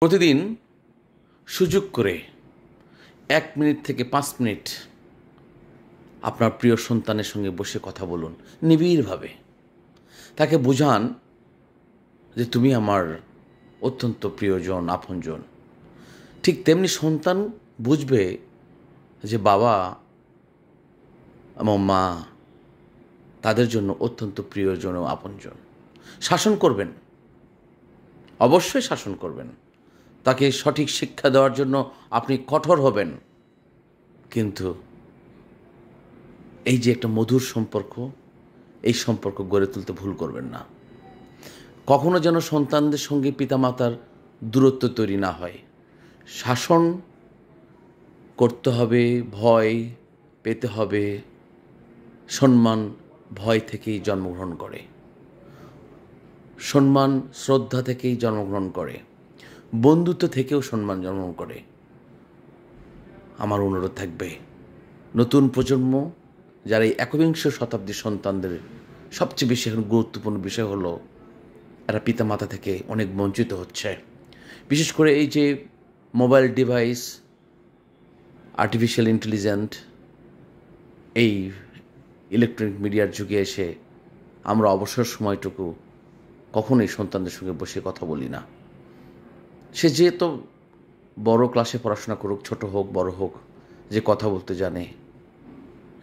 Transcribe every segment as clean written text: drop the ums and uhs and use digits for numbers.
প্রতিদিন সুযোগ করে ১ মিনিট থেকে ৫ মিনিট আপনার প্রিয় সন্তানের সঙ্গে বসে কথা বলুন নিবিড়ভাবে। তাকে বোঝান যে তুমি আমার অত্যন্ত প্রিয়জন, আপনজন। ঠিক তেমনি সন্তান বুঝবে যে বাবা এবং মা তাদের জন্য অত্যন্ত প্রিয়জন ও আপনজন। শাসন করবেন, অবশ্যই শাসন করবেন। তাকে সঠিক শিক্ষা দেওয়ার জন্য আপনি কঠোর হবেন, কিন্তু এই যে একটা মধুর সম্পর্ক, এই সম্পর্ক গড়ে তুলতে ভুল করবেন না। কখনো যেন সন্তানদের সঙ্গে পিতামাতার দূরত্ব তৈরি না হয়। শাসন করতে হবে, ভয় পেতে হবে। সম্মান ভয় থেকেই জন্মগ্রহণ করে, সম্মান শ্রদ্ধা থেকেই জন্মগ্রহণ করে, বন্ধুত্ব থেকেও সম্মান জন্মগ্রহণ করে। আমার অনুরোধ থাকবে, নতুন প্রজন্ম যারা এই একবিংশ শতাব্দীর সন্তানদের সবচেয়ে বেশি এখন গুরুত্বপূর্ণ বিষয় হলো এরা পিতামাতা থেকে অনেক বঞ্চিত হচ্ছে। বিশেষ করে এই যে মোবাইল ডিভাইস, আর্টিফিশিয়াল ইন্টেলিজেন্ট, এই ইলেকট্রনিক মিডিয়ার যুগে এসে আমরা অবসর সময়টুকু কখনোই সন্তানদের সঙ্গে বসে কথা বলি না। সে যে তো বড় ক্লাসে পড়াশোনা করুক, ছোট হোক বড় হোক, যে কথা বলতে জানে,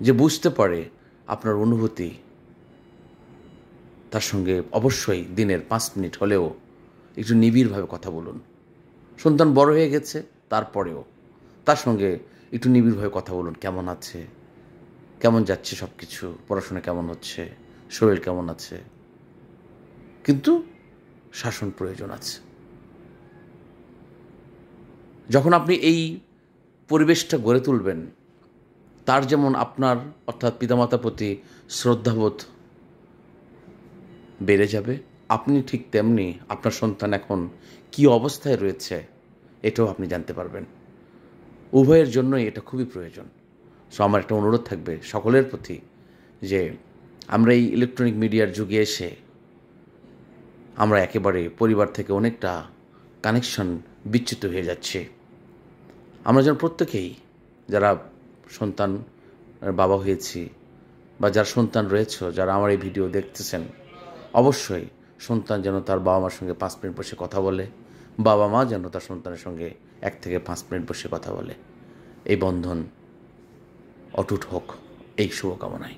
যে বুঝতে পারে আপনার অনুভূতি, তার সঙ্গে অবশ্যই দিনের ৫ মিনিট হলেও একটু নিবিড়ভাবে কথা বলুন। সন্তান বড় হয়ে গেছে, তারপরেও তার সঙ্গে একটু নিবিড়ভাবে কথা বলুন। কেমন আছে, কেমন যাচ্ছে সব কিছু, পড়াশোনা কেমন হচ্ছে, শরীর কেমন আছে। কিন্তু শাসন প্রয়োজন আছে। যখন আপনি এই পরিবেশটা গড়ে তুলবেন, তার যেমন আপনার অর্থাৎ পিতামাতার প্রতি শ্রদ্ধাবোধ বেড়ে যাবে, আপনি ঠিক তেমনি আপনার সন্তান এখন কী অবস্থায় রয়েছে এটাও আপনি জানতে পারবেন। উভয়ের জন্যই এটা খুবই প্রয়োজন। সো আমার একটা অনুরোধ থাকবে সকলের প্রতি যে আমরা এই ইলেকট্রনিক মিডিয়ার যুগে এসে আমরা একেবারে পরিবার থেকে অনেকটা কানেকশন বিচ্যুত হয়ে যাচ্ছে। আমরা যেন প্রত্যেকেই যারা সন্তান বাবা হয়েছি বা যার সন্তান রয়েছে, যারা আমার এই ভিডিও দেখতেছেন, অবশ্যই সন্তান যেন তার বাবা মার সঙ্গে ৫ মিনিট বসে কথা বলে, বাবা মা যেন তার সন্তানের সঙ্গে ১ থেকে ৫ মিনিট বসে কথা বলে। এই বন্ধন অটুট হোক, এই শুভকামনায়।